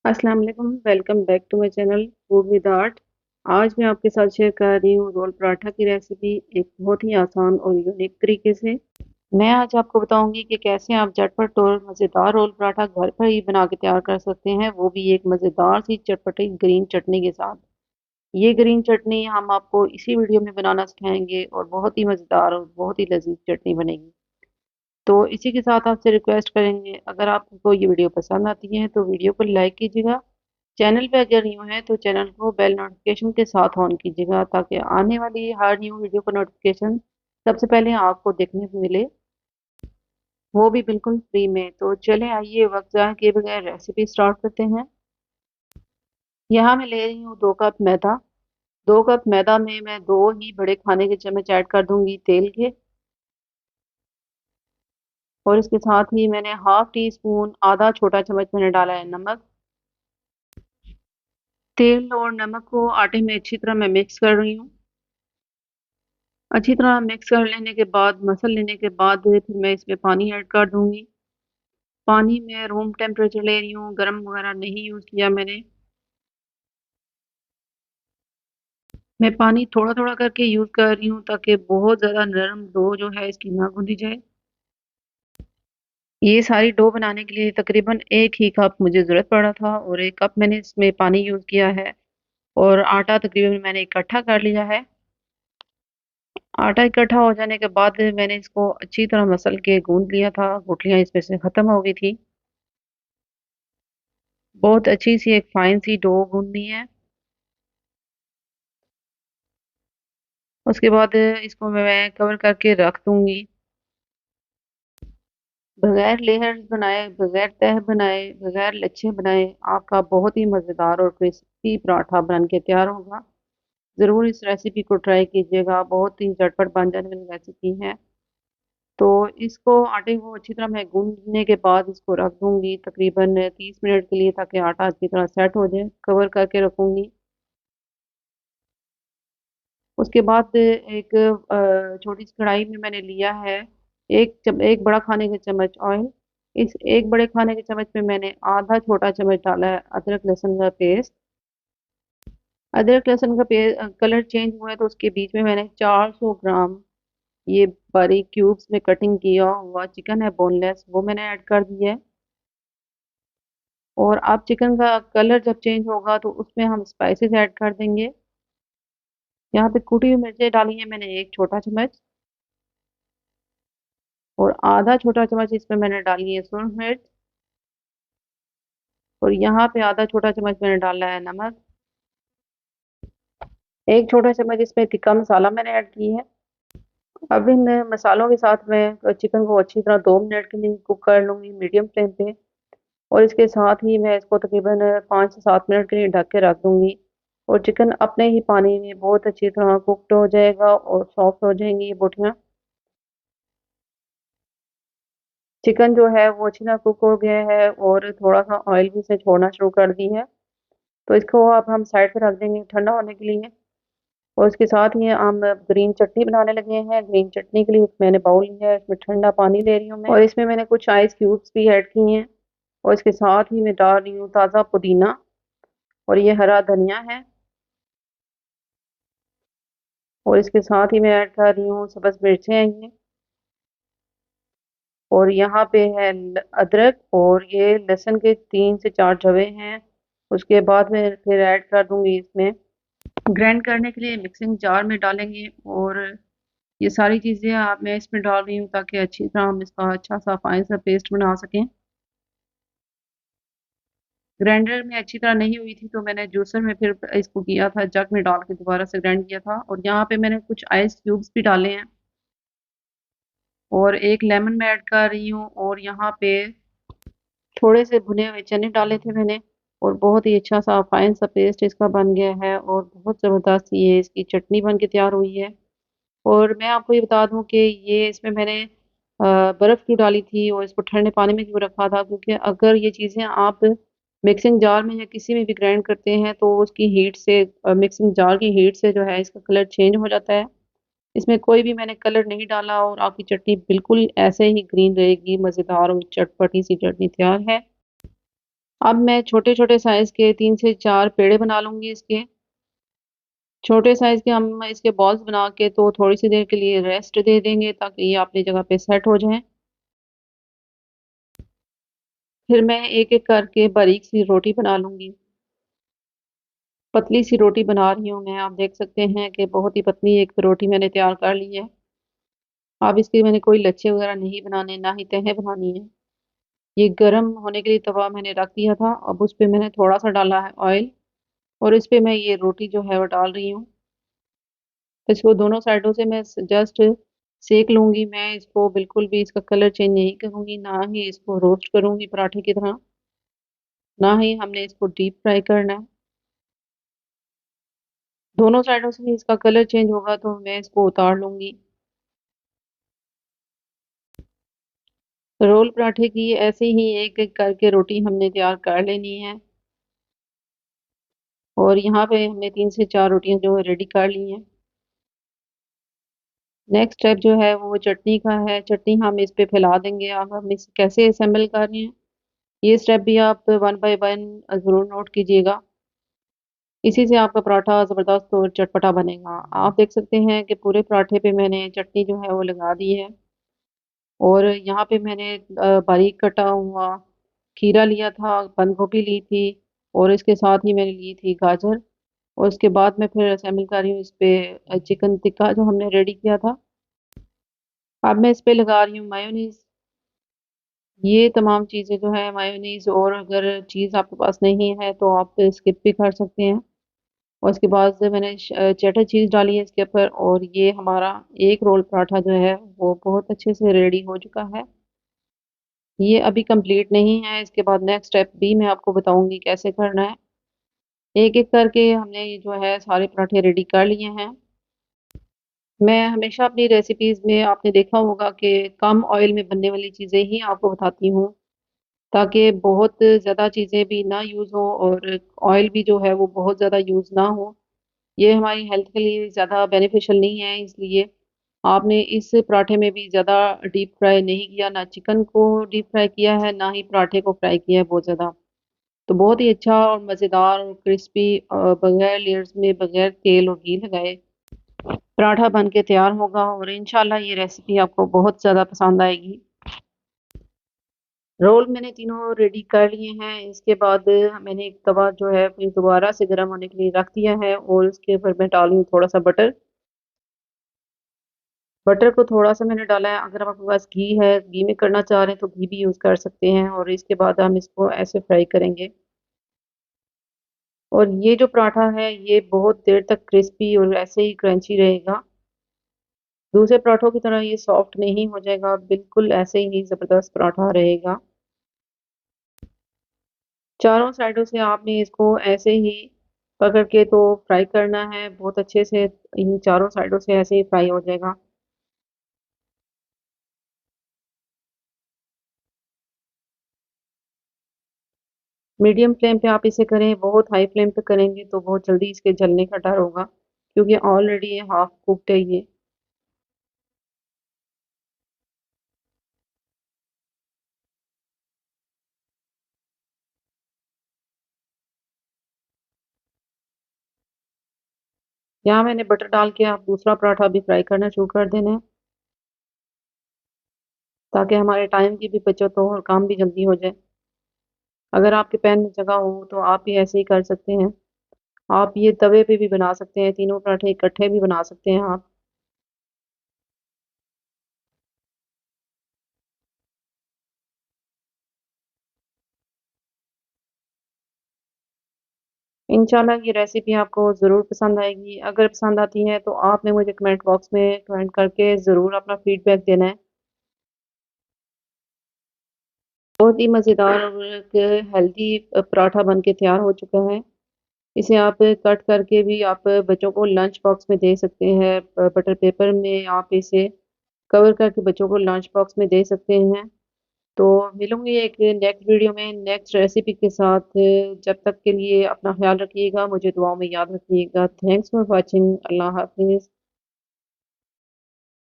अस्सलाम वालेकुम, welcome back to my channel food with art. आज मैं आपके साथ शेयर कर रही हूँ रोल पराठा की रेसिपी एक बहुत ही आसान और यूनिक तरीके से। मैं आज आपको बताऊंगी कि कैसे आप झटपट और मज़ेदार रोल पराठा घर पर ही बना के तैयार कर सकते हैं, वो भी एक मज़ेदार सी चटपटी ग्रीन चटनी के साथ। ये ग्रीन चटनी हम आपको इसी वीडियो में बनाना सिखाएंगे और बहुत ही मज़ेदार और बहुत ही लजीज चटनी बनेगी। तो इसी के साथ आपसे रिक्वेस्ट करेंगे, अगर आपको ये वीडियो पसंद आती है तो वीडियो को लाइक कीजिएगा। चैनल पे अगर न्यू है तो चैनल को बेल नोटिफिकेशन के साथ ऑन कीजिएगा ताकि आने वाली हर न्यू वीडियो का नोटिफिकेशन सबसे पहले आपको देखने को मिले, वो भी बिल्कुल फ्री में। तो चले आइए वक्त ज़ाया किए बगैर रेसिपी स्टार्ट करते हैं। यहाँ मैं ले रही हूँ 2 कप मैदा। 2 कप मैदा में मैं 2 ही बड़े खाने के चम्मच ऐड कर दूंगी तेल के, और इसके साथ ही मैंने हाफ टी स्पून आधा छोटा चम्मच मैंने डाला है नमक। तेल और नमक को आटे में अच्छी तरह मैं मिक्स कर रही हूँ। अच्छी तरह मिक्स कर लेने के बाद, मसल लेने के बाद फिर मैं इसमें पानी ऐड कर दूंगी। पानी में रूम टेम्परेचर ले रही हूँ, गर्म वगैरह नहीं यूज़ किया मैंने। मैं पानी थोड़ा थोड़ा करके यूज़ कर रही हूँ ताकि बहुत ज़्यादा नरम डो जो है इसकी ना गूंदी जाए। ये सारी डो बनाने के लिए तकरीबन 1 ही कप मुझे ज़रूरत पड़ा था, और 1 कप मैंने इसमें पानी यूज़ किया है। और आटा तकरीबन मैंने इकट्ठा कर लिया है। आटा इकट्ठा हो जाने के बाद मैंने इसको अच्छी तरह मसल के गूंद लिया था, गुठलियाँ इसमें से ख़त्म हो गई थी। बहुत अच्छी सी एक फाइन सी डो गूंदनी है। उसके बाद इसको मैं कवर करके रख दूंगी। बगैर लेयर्स बनाए, बगैर तह बनाए, बगैर लच्छे बनाए आपका बहुत ही मज़ेदार और क्रिस्पी पराठा बन के तैयार होगा। ज़रूर इस रेसिपी को ट्राई कीजिएगा, बहुत ही झटपट बन जाने वाली रेसिपी है। तो इसको आटे को अच्छी तरह मैं गूंदने के बाद इसको रख दूंगी तकरीबन 30 मिनट के लिए, ताकि आटा अच्छी तरह सेट हो जाए। कवर करके रखूंगी। उसके बाद एक छोटी सी कढ़ाई में मैंने लिया है एक बड़ा खाने का चम्मच ऑयल। इस एक बड़े खाने के चम्मच में मैंने आधा छोटा चम्मच डाला है अदरक लहसुन का पेस्ट। अदरक लहसुन का कलर चेंज हुआ है तो उसके बीच में मैंने 400 ग्राम ये बारीक क्यूब्स में कटिंग किया हुआ चिकन है बोनलेस, वो मैंने ऐड कर दिया है। और अब चिकन का कलर जब चेंज होगा तो उसमें हम स्पाइसेस ऐड कर देंगे। यहाँ पे कुटी हुई मिर्चें डाली है मैंने 1 छोटा चम्मच, और आधा छोटा चम्मच इसमें मैंने डाली है सुरख मिर्च, और यहाँ पे आधा छोटा चम्मच मैंने डाला है नमक। 1 छोटा चम्मच इसमें तिक्का मसाला मैंने ऐड की है। अब इन मसालों के साथ मैं चिकन को अच्छी तरह 2 मिनट के लिए कुक कर लूंगी मीडियम फ्लेम पे। और इसके साथ ही मैं इसको तकरीबन 5 से 7 मिनट के लिए ढक के रख दूंगी। और चिकन अपने ही पानी में बहुत अच्छी तरह कुकड हो जाएगा और सॉफ्ट हो जाएंगी ये बोटियाँ। चिकन जो है वो अच्छी तरह कुक हो गया है और थोड़ा सा ऑयल भी से छोड़ना शुरू कर दी है। तो इसको अब हम साइड पे रख देंगे ठंडा होने के लिए। और इसके साथ ही हम ग्रीन चटनी बनाने लगे हैं। ग्रीन चटनी के लिए मैंने बाउल लिया है, इसमें ठंडा पानी ले रही हूँ मैं, और इसमें मैंने कुछ आइस क्यूब्स भी ऐड किए हैं। और इसके साथ ही मैं डाल रही हूँ ताज़ा पुदीना, और ये हरा धनिया है। और इसके साथ ही मैं ऐड कर रही हूँ सब्ज़ मिर्चें हैं ये। और यहाँ पे है अदरक, और ये लहसुन के 3 से 4 जवे हैं। उसके बाद मैं फिर ऐड कर दूंगी इसमें, ग्राइंड करने के लिए मिक्सिंग जार में डालेंगे। और ये सारी चीज़ें आप मैं इसमें डाल रही हूँ ताकि अच्छी तरह हम इसका अच्छा सा फाइन सा पेस्ट बना सकें। ग्राइंडर में अच्छी तरह नहीं हुई थी तो मैंने जूसर में फिर इसको किया था, जग में डाल के दोबारा से ग्राइंड किया था। और यहाँ पे मैंने कुछ आइस क्यूब्स भी डाले हैं, और एक लेमन में ऐड कर रही हूँ। और यहाँ पे थोड़े से भुने हुए चने डाले थे मैंने, और बहुत ही अच्छा सा फाइन सा पेस्ट इसका बन गया है, और बहुत ज़बरदस्त ये इसकी चटनी बन के तैयार हुई है। और मैं आपको ये बता दूं कि ये इसमें मैंने बर्फ़ क्यों डाली थी और इसको ठंडे पानी में क्यों रखा था, क्योंकि अगर ये चीज़ें आप मिक्सिंग जार में या किसी में भी ग्राइंड करते हैं तो उसकी हीट से, मिक्सिंग जार की हीट से जो है इसका कलर चेंज हो जाता है। इसमें कोई भी मैंने कलर नहीं डाला, और आपकी चटनी बिल्कुल ऐसे ही ग्रीन रहेगी, मज़ेदार और चटपटी सी चटनी तैयार है। अब मैं छोटे छोटे साइज के 3 से 4 पेड़े बना लूंगी इसके। छोटे साइज के हम इसके बॉल्स बना के तो थोड़ी सी देर के लिए रेस्ट दे देंगे ताकि ये अपनी जगह पे सेट हो जाएं। फिर मैं एक एक करके बारीक सी रोटी बना लूंगी। पतली सी रोटी बना रही हूँ मैं, आप देख सकते हैं कि बहुत ही पतली एक रोटी मैंने तैयार कर ली है। अब इसके मैंने कोई लच्छे वगैरह नहीं बनाने, ना ही तहें बनानी है। ये गर्म होने के लिए तवा मैंने रख दिया था, अब उस पे मैंने थोड़ा सा डाला है ऑयल और इस पे मैं ये रोटी जो है वो डाल रही हूँ। इसको दोनों साइडों से मैं जस्ट सेक लूंगी। मैं इसको बिल्कुल भी इसका कलर चेंज नहीं करूंगी, ना ही इसको रोस्ट करूंगी पराठे की तरह, ना ही हमने इसको डीप फ्राई करना है। दोनों साइडों से इसका कलर चेंज होगा तो मैं इसको उतार लूंगी। रोल पराठे की ऐसे ही एक एक करके रोटी हमने तैयार कर लेनी है। और यहाँ पे हमने 3 से 4 रोटियां जो है रेडी कर ली हैं। नेक्स्ट स्टेप जो है वो चटनी का है। चटनी हम इस पे फैला देंगे। अब हम इसे कैसे असेंबल कर रहे हैं, ये स्टेप भी आप 1 बाय 1 जरूर नोट कीजिएगा। इसी से आपका पराठा ज़बरदस्त और चटपटा बनेगा। आप देख सकते हैं कि पूरे पराठे पे मैंने चटनी जो है वो लगा दी है। और यहाँ पे मैंने बारीक कटा हुआ खीरा लिया था, बंद गोभी ली थी और इसके साथ ही मैंने ली थी गाजर। और उसके बाद मैं फिर असेंबल कर रही हूँ इस पे चिकन टिक्का जो हमने रेडी किया था। अब मैं इस पे लगा रही हूँ मायोनीज। ये तमाम चीज़ें जो है मायोनीज, और अगर चीज़ आपके पास नहीं है तो आप स्किप भी कर सकते हैं। और उसके बाद से मैंने चेडर चीज़ डाली है इसके ऊपर, और ये हमारा एक रोल पराठा जो है वो बहुत अच्छे से रेडी हो चुका है। ये अभी कंप्लीट नहीं है, इसके बाद नेक्स्ट स्टेप भी मैं आपको बताऊंगी कैसे करना है। एक एक करके हमने ये जो है सारे पराठे रेडी कर लिए हैं। मैं हमेशा अपनी रेसिपीज में आपने देखा होगा कि कम ऑयल में बनने वाली चीज़ें ही आपको बताती हूँ, ताकि बहुत ज़्यादा चीज़ें भी ना यूज़ हो और ऑयल भी जो है वो बहुत ज़्यादा यूज़ ना हो। ये हमारी हेल्थ के लिए ज़्यादा बेनिफिशियल नहीं है, इसलिए आपने इस पराठे में भी ज़्यादा डीप फ्राई नहीं किया, ना चिकन को डीप फ्राई किया है, ना ही पराठे को फ्राई किया है बहुत ज़्यादा। तो बहुत ही अच्छा और मज़ेदार और क्रिस्पी बगैर लेयर्स में, बगैर तेल और घी लगाए पराठा बन के तैयार होगा, और इंशाल्लाह ये रेसिपी आपको बहुत ज़्यादा पसंद आएगी। रोल मैंने तीनों रेडी कर लिए हैं। इसके बाद मैंने एक तवा जो है फिर दोबारा से गर्म होने के लिए रख दिया है और उसके ऊपर मैं डाली हूँ थोड़ा सा बटर। बटर को थोड़ा सा मैंने डाला है। अगर आपके पास घी है, घी में करना चाह रहे हैं तो घी भी यूज़ कर सकते हैं। और इसके बाद हम इसको ऐसे फ्राई करेंगे। और ये जो पराठा है ये बहुत देर तक क्रिस्पी और ऐसे ही क्रंची रहेगा। दूसरे पराठों की तरह ये सॉफ्ट नहीं हो जाएगा, बिल्कुल ऐसे ही ज़बरदस्त पराठा रहेगा। चारों साइडों से आपने इसको ऐसे ही पकड़ के तो फ्राई करना है बहुत अच्छे से। इन चारों साइडों से ऐसे ही फ्राई हो जाएगा। मीडियम फ्लेम पे आप इसे करें, बहुत हाई फ्लेम पे करेंगे तो बहुत जल्दी इसके जलने का डर होगा, क्योंकि ऑलरेडी ये हाफ कुक्ड है ये। यहाँ मैंने बटर डाल के आप दूसरा पराठा भी फ्राई करना शुरू कर देना है, ताकि हमारे टाइम की भी बचत हो और काम भी जल्दी हो जाए। अगर आपके पैन में जगह हो तो आप भी ऐसे ही कर सकते हैं। आप ये तवे पे भी बना सकते हैं, तीनों पराठे इकट्ठे भी बना सकते हैं आप। इंशाल्लाह ये रेसिपी आपको ज़रूर पसंद आएगी। अगर पसंद आती है तो आपने मुझे कमेंट बॉक्स में कमेंट करके ज़रूर अपना फीडबैक देना है। बहुत ही मज़ेदार और एक हेल्दी पराठा बन के तैयार हो चुका है। इसे आप कट करके भी आप बच्चों को लंच बॉक्स में दे सकते हैं। बटर पेपर में आप इसे कवर करके बच्चों को लंच बॉक्स में दे सकते हैं। तो मिलूंगी एक नेक्स्ट वीडियो में नेक्स्ट रेसिपी के साथ। जब तक के लिए अपना ख्याल रखिएगा, मुझे दुआओं में याद रखिएगा। Thanks for watching. अल्लाह हाफिज़।